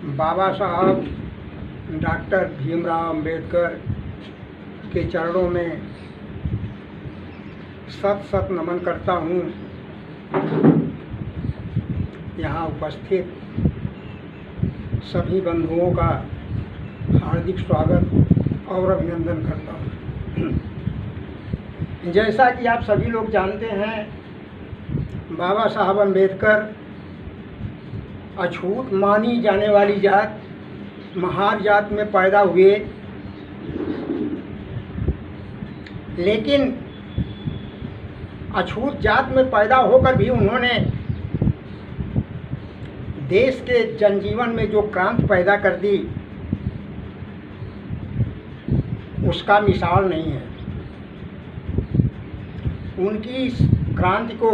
बाबा साहब डॉक्टर भीमराव अंबेडकर के चरणों में सत सत नमन करता हूँ। यहाँ उपस्थित सभी बंधुओं का हार्दिक स्वागत और अभिनंदन करता हूँ। जैसा कि आप सभी लोग जानते हैं, बाबा साहब अंबेडकर अछूत मानी जाने वाली जात महार जात में पैदा हुए, लेकिन अछूत जात में पैदा होकर भी उन्होंने देश के जनजीवन में जो क्रांति पैदा कर दी उसका मिसाल नहीं है। उनकी इस क्रांति को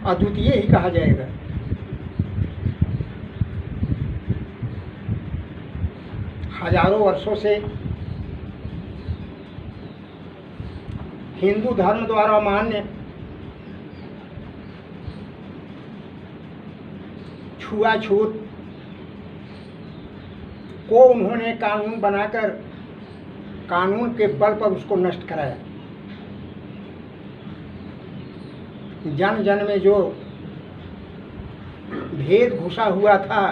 अद्वितीय ही कहा जाएगा। हजारों वर्षों से हिंदू धर्म द्वारा मान्य छुआछूत को उन्होंने कानून बनाकर कानून के बल पर उसको नष्ट कराया। जन जन में जो भेद घुसा हुआ था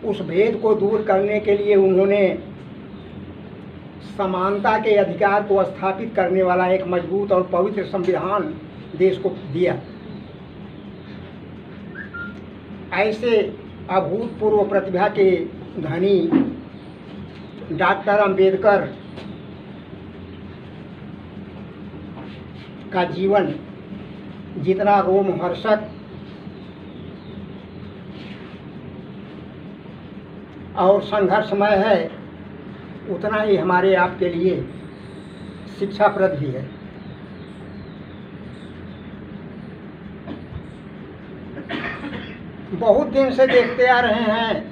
उस भेद को दूर करने के लिए उन्होंने समानता के अधिकार को स्थापित करने वाला एक मजबूत और पवित्र संविधान देश को दिया। ऐसे अभूतपूर्व प्रतिभा के धनी डॉक्टर अंबेडकर का जीवन जितना रोमहर्षक और संघर्षमय है, उतना ही हमारे आपके लिए शिक्षाप्रद भी है। बहुत दिन से देखते आ रहे हैं,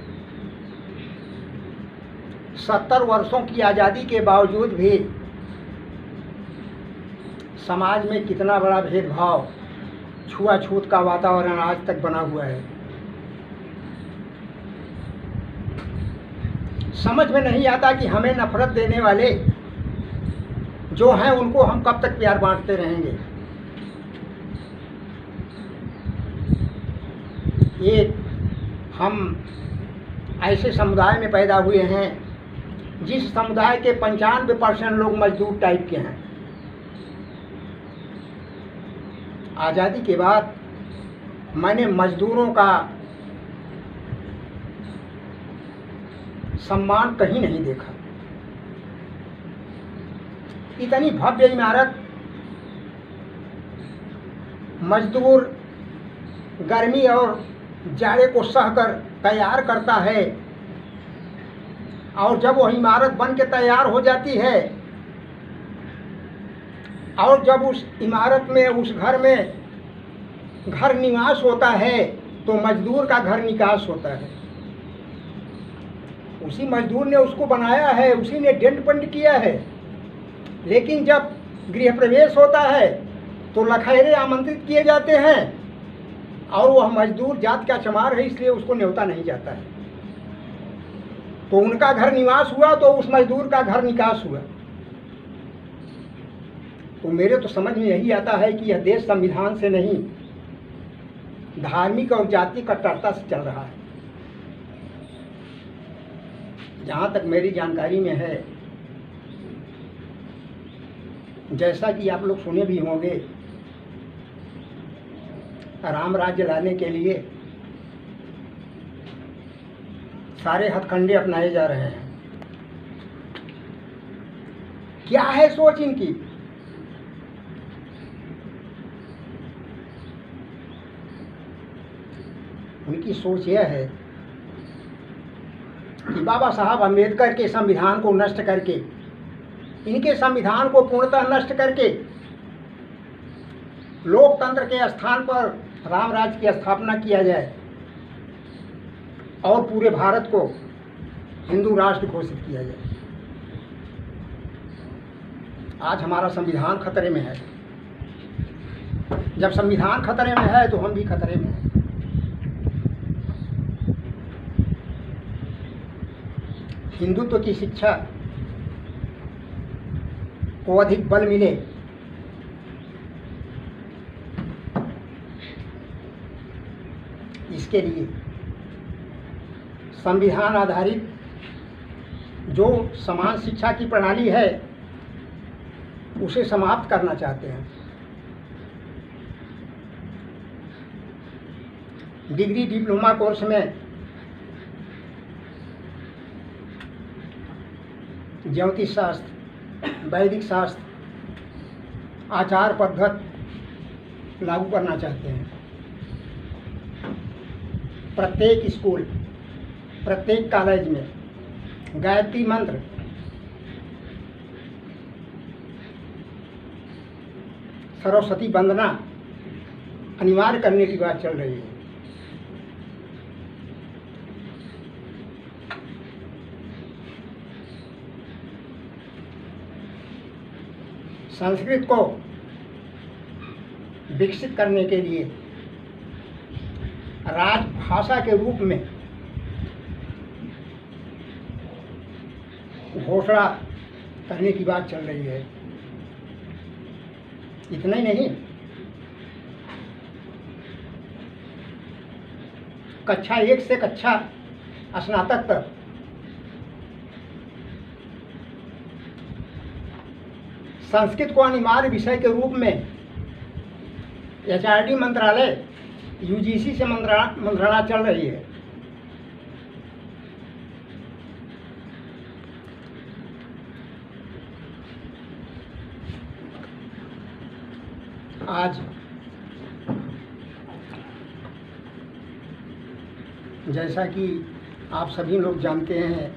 70 वर्षों की आज़ादी के बावजूद भी समाज में कितना बड़ा भेदभाव, छुआछूत का वातावरण आज तक बना हुआ है। समझ में नहीं आता कि हमें नफरत देने वाले जो हैं उनको हम कब तक प्यार बांटते रहेंगे। ये हम ऐसे समुदाय में पैदा हुए हैं जिस समुदाय के 95% लोग मजदूर टाइप के हैं। आज़ादी के बाद मैंने मजदूरों का सम्मान कहीं नहीं देखा। इतनी भव्य इमारत मजदूर गर्मी और जाड़े को सहकर तैयार करता है, और जब वह इमारत बन के तैयार हो जाती है और जब उस इमारत में उस घर में घर निवास होता है तो मजदूर का घर निकास होता है। उसी मजदूर ने उसको बनाया है, उसी ने डेंट पंड किया है, लेकिन जब गृह प्रवेश होता है तो लखैरे आमंत्रित किए जाते हैं और वह मजदूर जात का चमार है, इसलिए उसको न्योता नहीं जाता है। तो उनका घर निवास हुआ तो उस मजदूर का घर निकास हुआ। तो मेरे तो समझ में यही आता है कि यह देश संविधान से नहीं, धार्मिक और जाति कट्टरता से चल रहा है। जहाँ तक मेरी जानकारी में है, जैसा कि आप लोग सुने भी होंगे, राम राज्य लाने के लिए सारे हथकंडे अपनाए जा रहे हैं। क्या है सोच इनकी? उनकी सोच यह है कि बाबा साहब अंबेडकर के संविधान को नष्ट करके, इनके संविधान को पूर्णतः नष्ट करके लोकतंत्र के स्थान पर राम राज्य की स्थापना किया जाए और पूरे भारत को हिंदू राष्ट्र घोषित किया जाए। आज हमारा संविधान खतरे में है। जब संविधान खतरे में है तो हम भी खतरे में हैं। हिंदुत्व की शिक्षा को अधिक बल मिले, इसके लिए संविधान आधारित जो समान शिक्षा की प्रणाली है उसे समाप्त करना चाहते हैं। डिग्री डिप्लोमा कोर्स में ज्योतिष शास्त्र, वैदिक शास्त्र, आचार पद्धति लागू करना चाहते हैं। प्रत्येक स्कूल, प्रत्येक कॉलेज में गायत्री मंत्र, सरस्वती वंदना अनिवार्य करने की बात चल रही है। संस्कृत को विकसित करने के लिए राजभाषा के रूप में घोषणा करने की बात चल रही है। इतना ही नहीं, कक्षा 1 से कक्षा स्नातक तक संस्कृत को अनिवार्य विषय के रूप में HRD मंत्रालय UGC से मंत्रणा चल रही है। आज जैसा कि आप सभी लोग जानते हैं,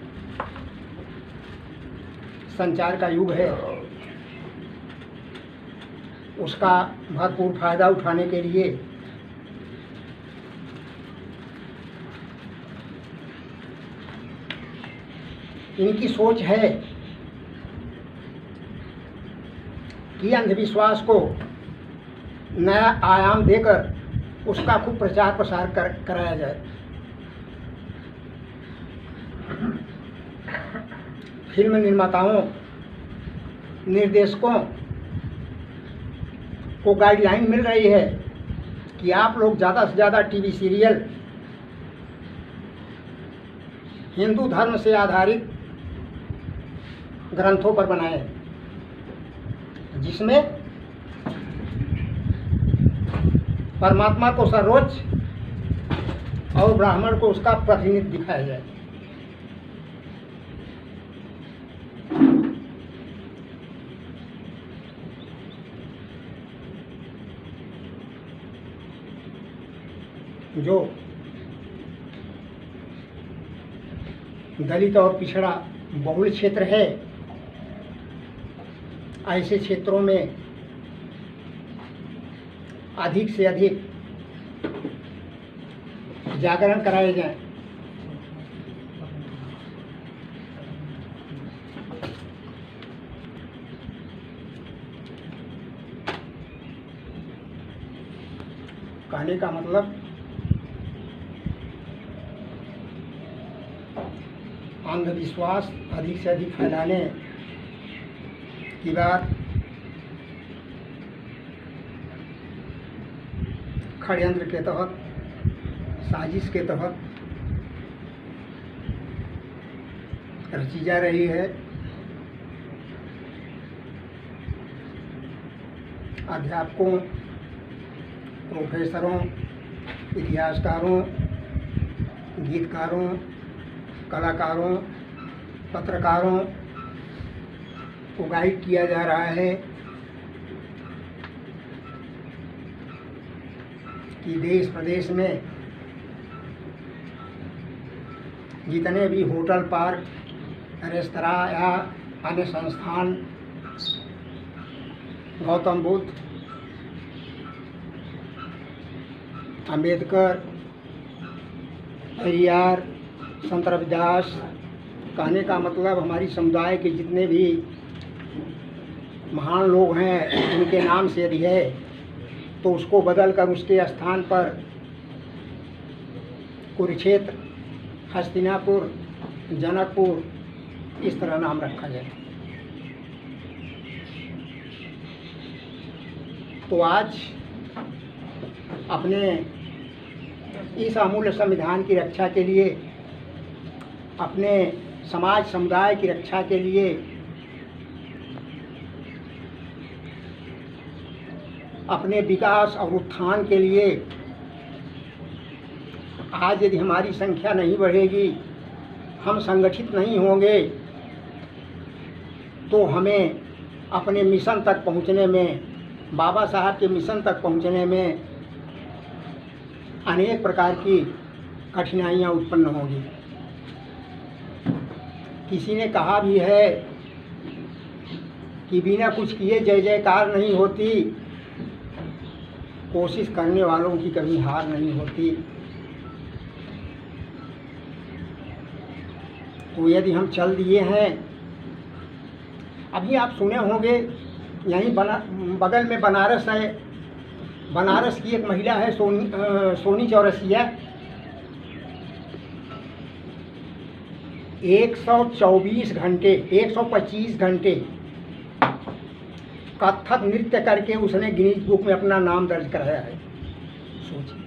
संचार का युग है। उसका भरपूर फायदा उठाने के लिए इनकी सोच है कि अंधविश्वास को नया आयाम देकर उसका खूब प्रचार प्रसार कराया जाए। फिल्म निर्माताओं, निर्देशकों को गाइडलाइन मिल रही है कि आप लोग ज़्यादा से ज़्यादा टीवी सीरियल हिंदू धर्म से आधारित ग्रंथों पर बनाएं, जिसमें परमात्मा को सर्वोच्च और ब्राह्मण को उसका प्रतिनिधि दिखाया जाए। जो दलित और पिछड़ा बहुल क्षेत्र है, ऐसे क्षेत्रों में अधिक से अधिक जागरण कराए जाएं। कहने का मतलब अंधविश्वास अधिक से अधिक फैलाने की बात षड्यंत्र के तहत, साजिश के तहत रची जा रही है। अध्यापकों, प्रोफेसरों, इतिहासकारों, गीतकारों, कलाकारों, पत्रकारों को गाइड किया जा रहा है कि देश प्रदेश में जितने भी होटल, पार्क, रेस्तरां या अन्य संस्थान गौतम बुद्ध, अंबेडकर, पेरियार, संत रविदास, कहने का मतलब हमारी समुदाय के जितने भी महान लोग हैं उनके नाम से यदि है तो उसको बदलकर उसके स्थान पर कुरुक्षेत्र, हस्तिनापुर, जनकपुर, इस तरह नाम रखा जाए। तो आज अपने इस अमूल्य संविधान की रक्षा के लिए, अपने समाज समुदाय की रक्षा के लिए, अपने विकास और उत्थान के लिए आज यदि हमारी संख्या नहीं बढ़ेगी, हम संगठित नहीं होंगे, तो हमें अपने मिशन तक पहुंचने में, बाबा साहब के मिशन तक पहुंचने में अनेक प्रकार की कठिनाइयां उत्पन्न होंगी। किसी ने कहा भी है कि बिना कुछ किए जय जयकार नहीं होती, कोशिश करने वालों की कभी हार नहीं होती। तो यदि हम चल दिए हैं, अभी आप सुने होंगे यहीं बगल में बनारस है, बनारस की एक महिला है सोनी चौरसिया, 124 घंटे 125 घंटे कथक नृत्य करके उसने गिनीज बुक में अपना नाम दर्ज कराया है। सोचिए,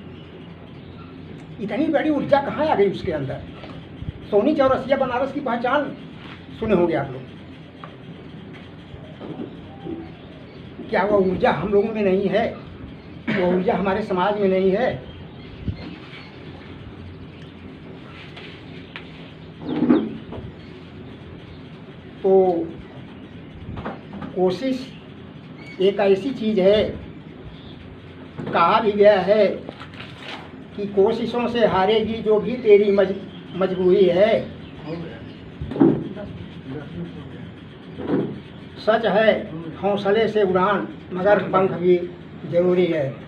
इतनी बड़ी ऊर्जा कहाँ आ गई उसके अंदर। सोनी चौरसिया बनारस की पहचान सुने होंगे आप लोग। क्या वो ऊर्जा हम लोगों में नहीं है? वो ऊर्जा हमारे समाज में नहीं है? तो कोशिश एक ऐसी चीज़ है, कहा भी गया है कि कोशिशों से हारेगी जो भी तेरी मजबूरी है। सच है, हौसले से उड़ान मगर पंख भी जरूरी है।